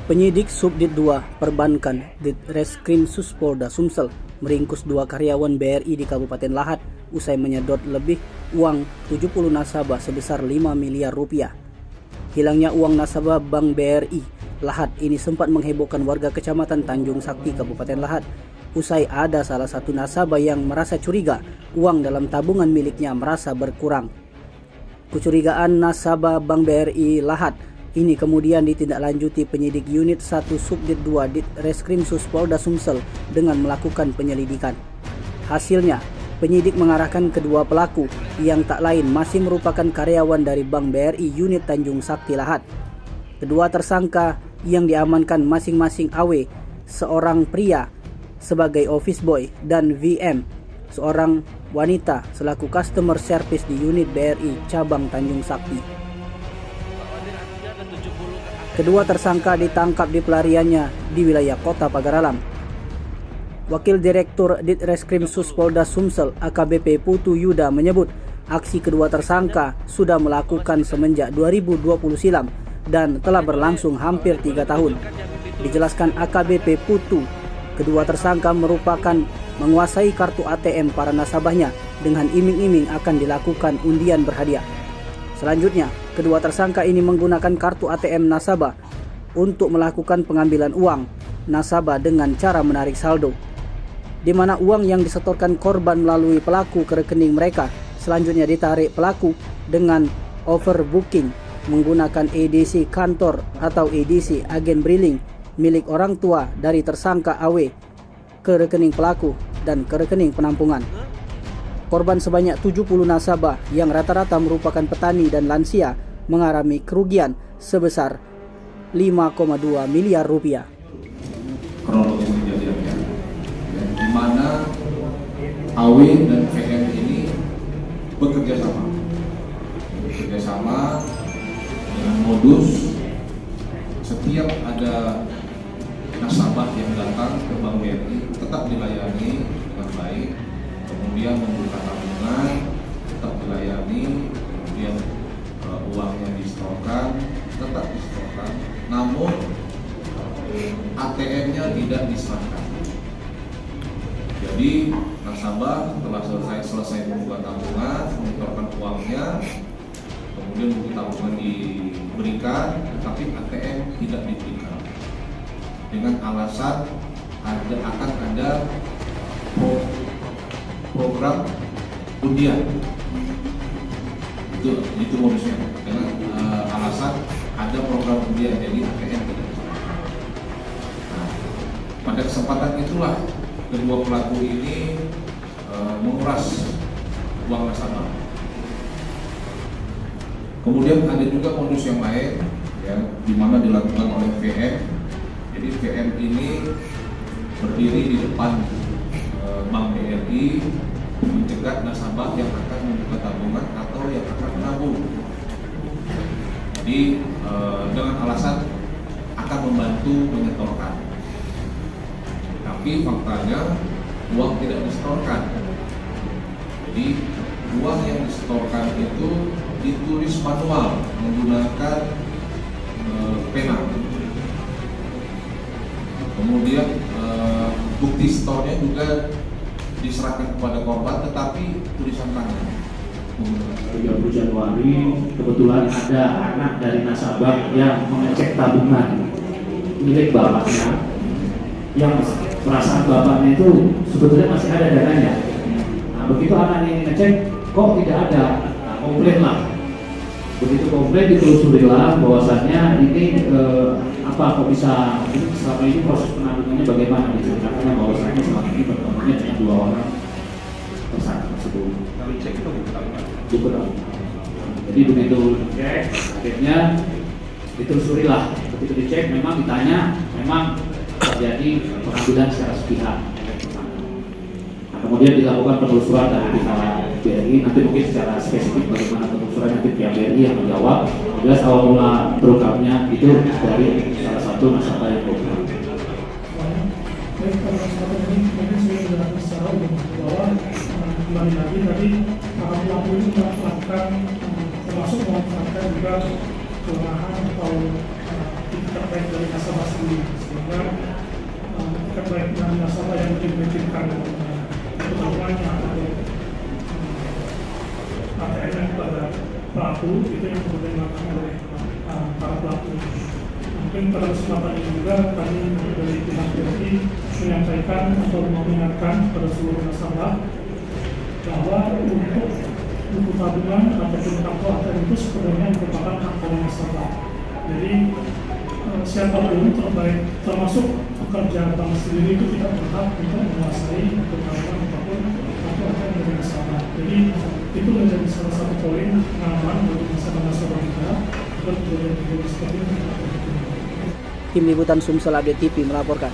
Penyidik Subdit 2 Perbankan Ditreskrim Suspolda Sumsel meringkus 2 karyawan BRI di Kabupaten Lahat usai menyedot lebih uang 70 nasabah sebesar 5 miliar rupiah. Hilangnya uang nasabah Bank BRI Lahat ini sempat menghebohkan warga Kecamatan Tanjung Sakti, Kabupaten Lahat, usai ada salah satu nasabah yang merasa curiga uang dalam tabungan miliknya merasa berkurang. Kecurigaan nasabah Bank BRI Lahat ini kemudian ditindaklanjuti penyidik Unit 1 Subdit 2 Ditreskrim Suspolda Sumsel dengan melakukan penyelidikan. Hasilnya, penyidik mengarahkan kedua pelaku yang tak lain masih merupakan karyawan dari Bank BRI Unit Tanjung Sakti Lahat. Kedua tersangka yang diamankan masing-masing AW, seorang pria sebagai office boy, dan VM, seorang wanita selaku customer service di Unit BRI Cabang Tanjung Sakti. Kedua tersangka ditangkap di pelariannya di wilayah Kota Pagaralam. Wakil Direktur Ditreskrim Suspolda Sumsel AKBP Putu Yuda menyebut aksi kedua tersangka sudah melakukan semenjak 2020 silam dan telah berlangsung hampir 3 tahun. Dijelaskan AKBP Putu, kedua tersangka merupakan menguasai kartu ATM para nasabahnya dengan iming-iming akan dilakukan undian berhadiah. Selanjutnya, kedua tersangka ini menggunakan kartu ATM nasabah untuk melakukan pengambilan uang nasabah dengan cara menarik saldo, di mana uang yang disetorkan korban melalui pelaku ke rekening mereka selanjutnya ditarik pelaku dengan overbooking menggunakan EDC kantor atau EDC agen briling milik orang tua dari tersangka AW ke rekening pelaku dan ke rekening penampungan. Korban sebanyak 70 nasabah yang rata-rata merupakan petani dan lansia mengalami kerugian sebesar 5,2 miliar rupiah. Kronologis kejadiannya, di mana AW dan VM ini bekerja sama dengan modus setiap ada nasabah yang datang ke Bank BRI tetap dilayani dengan baik, kemudian membuka tabungan tetap dilayani, kemudian uangnya disetorkan tetap disetorkan, namun ATM-nya tidak diserahkan. Jadi nasabah setelah selesai membuka tabungan, menyetorkan uangnya, kemudian buku tabungan diberikan, tetapi ATM tidak diberikan dengan alasan akan ada program undian. Itu modusnya, dengan alasan ada program undian, jadi ATM tidak. Nah, pada kesempatan itulah kedua pelaku ini menguras uang nasabah. Kemudian ada juga modus yang lain, ya, di mana dilakukan oleh VM. Jadi VM ini berdiri di depan Bank BRI mencegat nasabah yang akan membuka tabungan atau yang akan menabung. Jadi dengan alasan akan membantu menyetorkan, tapi faktanya uang tidak disetorkan. Jadi uang yang disetorkan itu ditulis manual menggunakan pena. Kemudian bukti setornya juga diserahkan kepada korban, tetapi tulisan tangan. 30 Januari kebetulan ada anak dari nasabah yang mengecek tabungan milik bapaknya, yang perasaan bapaknya itu sebetulnya masih ada dananya. Nah, begitu anak ini ngecek kok tidak ada, nah, komplain lah. Begitu komplain ditelusurilah bahwasannya ini kok bisa ini, selama ini proses penanggungannya bagaimana, diceritakannya bahwasannya selama ini bertemunya cuma 2 orang tersangka tersebut. Kalau cek itu Bukan. Jadi begitu dicek, akhirnya ditelusurilah. Begitu dicek, memang ditanya, memang terjadi pengambilan secara sepihak. Nah, kemudian dilakukan penelusuran dari pihak BRI. Nanti mungkin secara spesifik bagaimana penelusuran nanti pihak BRI yang menjawab. Jelas awal mula terungkapnya itu dari salah satu nasabah yang program. Baik, kalau kesempatan ini mungkin saya jelaskan secara umum bahwa kembali lagi tadi para pelaku ini melakukan termasuk memanfaatkan juga kelemahan atau terkait dari nasabah sendiri, sehingga terkait dengan nasabah yang dimiliki utamanya atau ATM kepada pelaku itu yang kemudian dilakukan oleh para pelaku. Mungkin pada kesempatan ini juga kami dari pihak BRI menyampaikan atau mengingatkan pada seluruh nasabah bahwa untuk buku tabungan ataupun kartu ATM itu sebenarnya merupakan hak dari nasabah. Jadi siapapun termasuk pekerja bank sendiri itu tidak berhak untuk menguasai buku tabungan ataupun kartu ATM dari nasabah. Jadi itu menjadi salah satu poin pengalaman bagi nasabah kita agar tidak terjadi seperti itu. Tim Liputan Sumsel Update TV melaporkan.